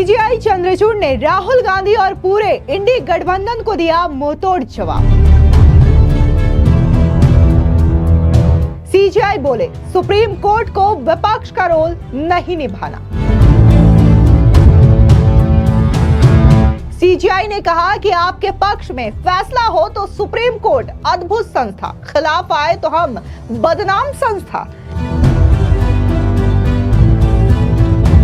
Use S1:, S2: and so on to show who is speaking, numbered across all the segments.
S1: CGI Chandrachud ने राहुल गांधी और पूरे इंडी गठबंधन को दिया मुंहतोड़ जवाब। सीजीआई बोले, सुप्रीम कोर्ट को विपक्ष का रोल नहीं निभाना। सीजीआई ने कहा कि आपके पक्ष में फैसला हो तो सुप्रीम कोर्ट अद्भुत संस्था, खिलाफ आए तो हम बदनाम संस्था।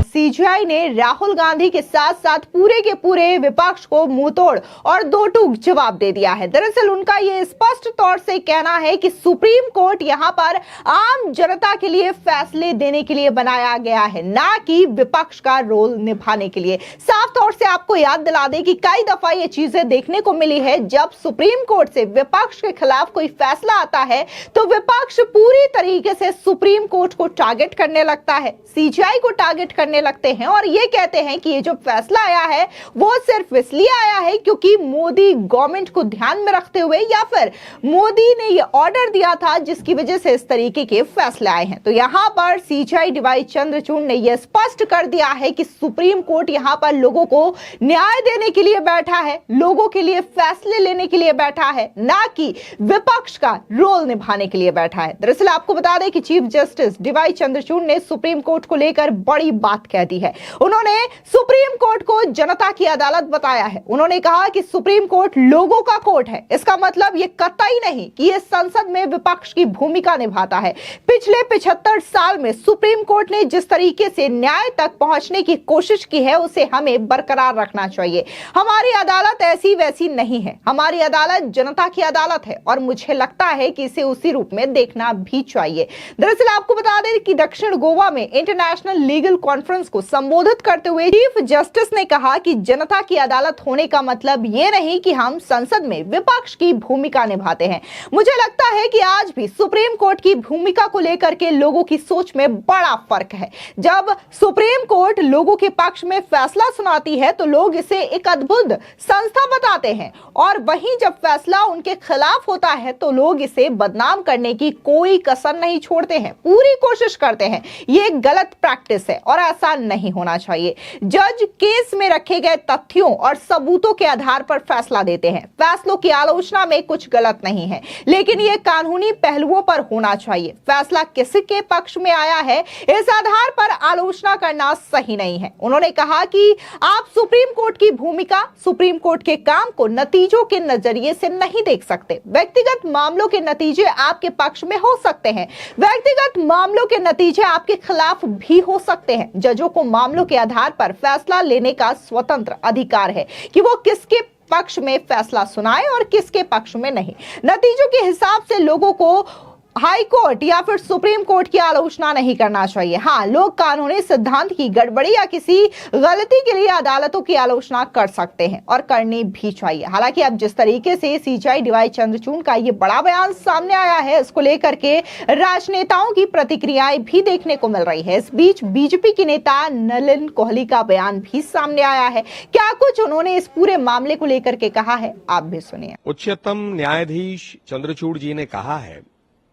S1: सीजीआई ने राहुल गांधी के साथ साथ पूरे के पूरे विपक्ष को मुंहतोड़ और दो टूक जवाब दे दिया है। दरअसल उनका ये स्पष्ट तौर से कहना है कि सुप्रीम कोर्ट यहां पर आम जनता के लिए फैसले देने के लिए बनाया गया है, ना कि विपक्ष का रोल निभाने के लिए। साफ तौर से आपको याद दिला दें कि कई दफा ये चीजें देखने को मिली है, जब सुप्रीम कोर्ट से विपक्ष के खिलाफ कोई फैसला आता है तो विपक्ष पूरी तरीके से सुप्रीम कोर्ट को टारगेट करने लगता है, सीजीआई को टारगेट करने लगते हैं और ये कहते हैं कि ये जो फैसला आया है वो सिर्फ इसलिए आया है क्योंकि मोदी गवर्नमेंट को ध्यान में रखते हुए या फिर मोदी ने ये ऑर्डर दिया था जिसकी वजह से इस तरीके के फैसले आए हैं। तो यहां पर सीजीआई डीवाई चंद्रचूड़ ने यह स्पष्ट कर दिया है कि सुप्रीम कोर्ट यहां पर लोगों को न्याय देने के लिए बैठा है, लोगों के लिए फैसले लेने के लिए बैठा है, ना कि विपक्ष का रोल निभाने के लिए बैठा है। दरअसल आपको बता दें कि चीफ जस्टिस डीवाई चंद्रचूड़ ने सुप्रीम कोर्ट को लेकर बड़ी बात कह दी है। उन्होंने सुप्रीम कोर्ट को जनता की अदालत बताया है। उन्होंने कहा कि सुप्रीम कोर्ट लोगों का कोर्ट है। इसका मतलब यह कतई नहीं कि यह संसद में विपक्ष की भूमिका निभाता है। पिछले 75 साल में सुप्रीम कोर्ट ने जिस तरीके से न्याय तक पहुंचने की कोशिश की है उसे हमें बरकरार रखना चाहिए। हमारी अदालत ऐसी वैसी नहीं है, हमारी अदालत जनता की अदालत है और मुझे लगता है कि इसे उसी रूप में देखना भी चाहिए। दरअसल आपको बता दें कि दक्षिण गोवा में इंटरनेशनल लीगल कॉन्फ्रेंस को संबोधित करते हुए चीफ जस्टिस ने कहा कि जनता की अदालत होने का मतलब यह नहीं कि हम संसद में विपक्ष की भूमिका निभाते हैं। मुझे लगता है कि आज भी सुप्रीम कोर्ट की भूमिका को लेकर के लोगों की सोच में बड़ा फर्क है। जब सुप्रीम कोर्ट लोगों के पक्ष में फैसला सुनाती है तो लोग इसे एक अद्भुत संस्था बताते हैं और वहीं जब फैसला उनके खिलाफ होता है तो लोग इसे बदनाम करने की कोई कसर नहीं छोड़ते हैं, पूरी कोशिश करते हैं। ये गलत प्रैक्टिस है और ऐसा नहीं होना चाहिए। जज केस में रखे गए तथ्यों और सबूतों के आधार पर फैसला देते हैं। फैसलों की आलोचना में कुछ गलत नहीं है, लेकिन यह कानूनी पहलुओं पर होना चाहिए। फैसला किसके पक्ष में आया है इस आधार पर आलोचना करना सही नहीं है। उन्होंने कहा कि आप सुप्रीम कोर्ट की भूमिका, सुप्रीम कोर्ट के काम को नतीजों के नजरिए से नहीं देख सकते। व्यक्तिगत मामलों के नतीजे आपके पक्ष में हो सकते हैं, व्यक्तिगत मामलों के नतीजे आपके खिलाफ भी हो सकते हैं। जजों को मामलों के आधार पर फैसला लेने का स्वतंत्र अधिकार है कि वो किसके पक्ष में फैसला सुनाए और किसके पक्ष में नहीं। नतीजों के हिसाब से लोगों को हाई कोर्ट या फिर सुप्रीम कोर्ट की आलोचना नहीं करना चाहिए। हाँ, लोग कानूनी सिद्धांत की गड़बड़ी या किसी गलती के लिए अदालतों की आलोचना कर सकते हैं और करनी भी चाहिए। हालांकि अब जिस तरीके से सीजीआई डीवाई चंद्रचूड़ का ये बड़ा बयान सामने आया है, इसको लेकर के राजनेताओं की प्रतिक्रियाएं भी देखने को मिल रही है। इस बीच बीजेपी के नेता नलिन कोहली का बयान भी सामने आया है। क्या कुछ उन्होंने इस पूरे मामले को लेकर के कहा है, आप भी सुनिए।
S2: उच्चतम न्यायाधीश चंद्रचूड़ जी ने कहा है,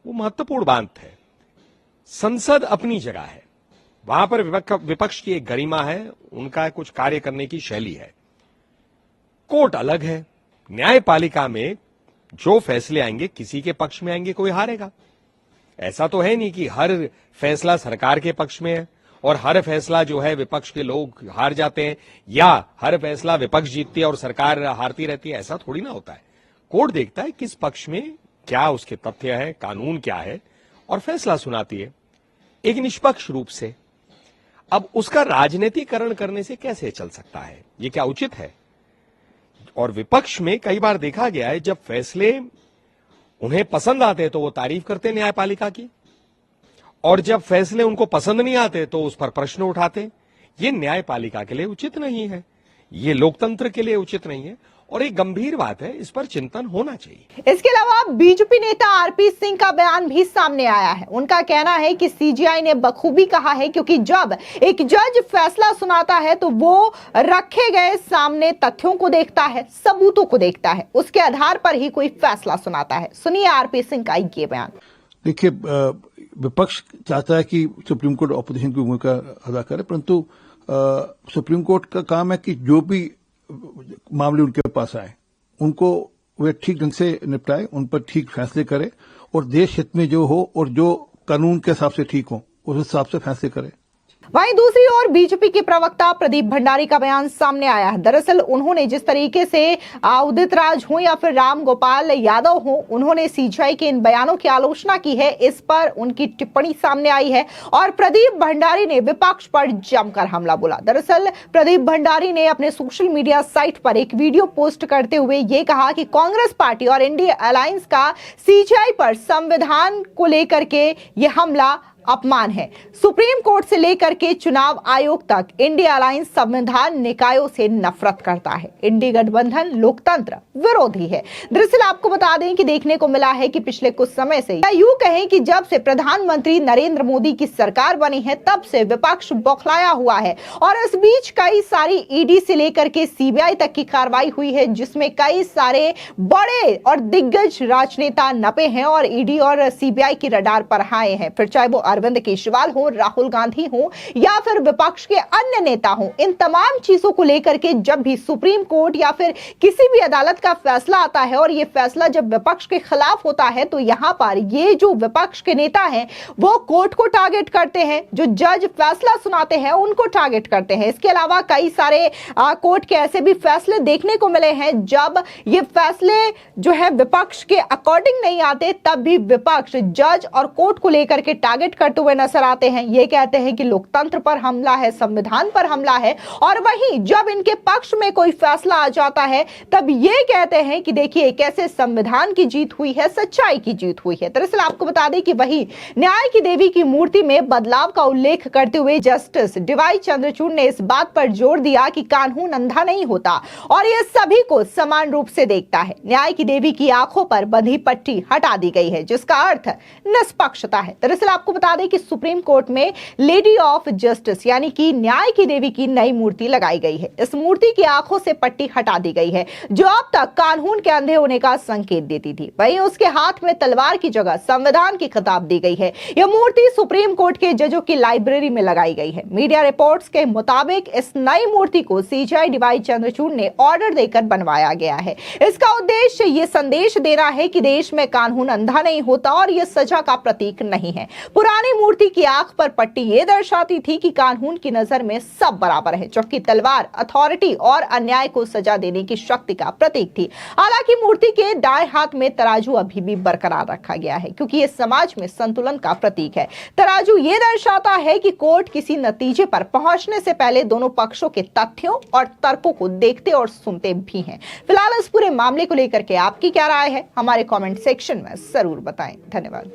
S2: वो महत्वपूर्ण बात है। संसद अपनी जगह है, वहां पर विपक्ष की एक गरिमा है, उनका कुछ कार्य करने की शैली है। कोर्ट अलग है। न्यायपालिका में जो फैसले आएंगे किसी के पक्ष में आएंगे, कोई हारेगा। ऐसा तो है नहीं कि हर फैसला सरकार के पक्ष में है और हर फैसला जो है विपक्ष के लोग हार जाते हैं, या हर फैसला विपक्ष जीतती है और सरकार हारती रहती है। ऐसा थोड़ी ना होता है। कोर्ट देखता है किस पक्ष में क्या उसके तथ्य है, कानून क्या है, और फैसला सुनाती है एक निष्पक्ष रूप से। अब उसका राजनीतिकरण करने से कैसे चल सकता है, ये क्या उचित है? और विपक्ष में कई बार देखा गया है, जब फैसले उन्हें पसंद आते तो वो तारीफ करते न्यायपालिका की, और जब फैसले उनको पसंद नहीं आते तो उस पर प्रश्न उठाते। ये न्यायपालिका के लिए उचित नहीं है, ये लोकतंत्र के लिए उचित नहीं है और एक गंभीर बात है, इस पर चिंतन होना चाहिए।
S1: इसके अलावा बीजेपी नेता आरपी सिंह का बयान भी सामने आया है। उनका कहना है कि सीजीआई ने बखूबी कहा है, क्योंकि जब एक जज फैसला सुनाता है तो वो रखे गए सामने तथ्यों को देखता है, सबूतों को देखता है, उसके आधार पर ही कोई फैसला सुनाता है। सुनिए आरपी सिंह का ये बयान।
S3: देखिए, विपक्ष चाहता है कि सुप्रीम कोर्ट ऑपोजिशन की भूमिका अदा करे, परंतु सुप्रीम कोर्ट का काम है कि जो भी मामले उनके पास आए उनको वे ठीक ढंग से निपटाए, उन पर ठीक फैसले करे और देश हित में जो हो और जो कानून के हिसाब से ठीक हो उस हिसाब से फैसले करे।
S1: वहीं दूसरी ओर बीजेपी के प्रवक्ता प्रदीप भंडारी का बयान सामने आया है। दरअसल उन्होंने जिस तरीके से उदित राज हो या फिर राम गोपाल यादव हो, उन्होंने सीजेआई के इन बयानों की आलोचना की है। इस पर उनकी टिप्पणी सामने आई है और प्रदीप भंडारी ने विपक्ष पर जमकर हमला बोला। दरअसल प्रदीप भंडारी ने अपने सोशल मीडिया साइट पर एक वीडियो पोस्ट करते हुए ये कहा कि कांग्रेस पार्टी और इंडिया अलायंस का सीजेआई पर संविधान को लेकर के ये हमला अपमान है। सुप्रीम कोर्ट से लेकर के चुनाव आयोग तक इंडिया अलायंस संविधान निकायों से नफरत करता है। इंडी गठबंधन लोकतंत्र विरोधी है। दरअसल आपको बता दें कि देखने को मिला है कि पिछले कुछ समय से या यूं कहें कि जब से प्रधानमंत्री नरेंद्र मोदी की सरकार बनी है तब से विपक्ष बौखलाया हुआ है और इस बीच कई सारी ईडी से लेकर के सीबीआई तक की कार्रवाई हुई है, जिसमें कई सारे बड़े और दिग्गज राजनेता नपे हैं और ईडी और सीबीआई की रडार पर आए हैं। फिर चाहे वो अरविंद केजरीवाल हो, राहुल गांधी हो या फिर विपक्ष के अन्य नेता हो, इन तमाम चीजों को लेकर के जब भी सुप्रीम कोर्ट या फिर किसी भी अदालत का फैसला आता है और ये फैसला जब विपक्ष के खिलाफ होता है तो यहां पर ये जो विपक्ष के नेता हैं वो कोर्ट को टारगेट करते हैं, जो जज फैसला सुनाते हैं उनको टारगेट करते हैं। इसके अलावा कई सारे कोर्ट के ऐसे भी फैसले देखने को मिले हैं जब ये फैसले जो है विपक्ष के अकॉर्डिंग नहीं आते तब भी विपक्ष जज और कोर्ट को लेकर के टारगेट करते हुए नजर आते हैं। ये कहते हैं कि लोकतंत्र पर हमला है, संविधान पर हमला है, और वहीं जब इनके पक्ष में कोई फैसला आ जाता है तब ये कहते हैं कि देखिए कैसे संविधान की जीत हुई है, सच्चाई की जीत हुई है। दरअसल आपको बता दें कि वही न्याय की देवी की मूर्ति में बदलाव का उल्लेख करते हुए जस्टिस डीवाई चंद्रचूड़ ने इस बात पर जोर दिया कि कानून अंधा नहीं होता और यह सभी को समान रूप से देखता है। न्याय की देवी की आंखों पर बंधी पट्टी हटा दी गई है जिसका अर्थ निष्पक्षता है। दरअसल आपको बता दें कि सुप्रीम कोर्ट में लेडी ऑफ जस्टिस यानी कि न्याय की देवी की नई मूर्ति लगाई गई है। इस मूर्ति की आंखों से पट्टी हटा दी गई है जो अब तक कानून के अंधे होने का संकेत देती थी। वहीं उसके हाथ में तलवार की जगह संविधान की खिताब दी गई है। यह मूर्ति सुप्रीम कोर्ट के जजों की लाइब्रेरी में लगाई गई है। मीडिया रिपोर्ट्स के मुताबिक इस नई मूर्ति को सीजेआई डीवाई चंद्रचूड़ ने ऑर्डर देकर बनवाया गया है। इसका उद्देश्य यह संदेश देना है कि देश में कानून अंधा नहीं होता और यह सजा का प्रतीक नहीं है। पुरानी मूर्ति की आंख पर पट्टी यह दर्शाती थी कि कानून की नजर में सब बराबर है, जबकि तलवार अथॉरिटी और अन्याय को सजा देने की शक्ति का प्रतीक थी। हालांकि मूर्ति के दाएं हाथ में तराजू अभी भी बरकरार रखा गया है क्योंकि यह समाज में संतुलन का प्रतीक है। तराजू यह दर्शाता है कि कोर्ट किसी नतीजे पर पहुंचने से पहले दोनों पक्षों के तथ्यों और तर्कों को देखते और सुनते भी हैं। फिलहाल इस पूरे मामले को लेकर के आपकी क्या राय है, हमारे कमेंट सेक्शन में जरूर बताएं। धन्यवाद।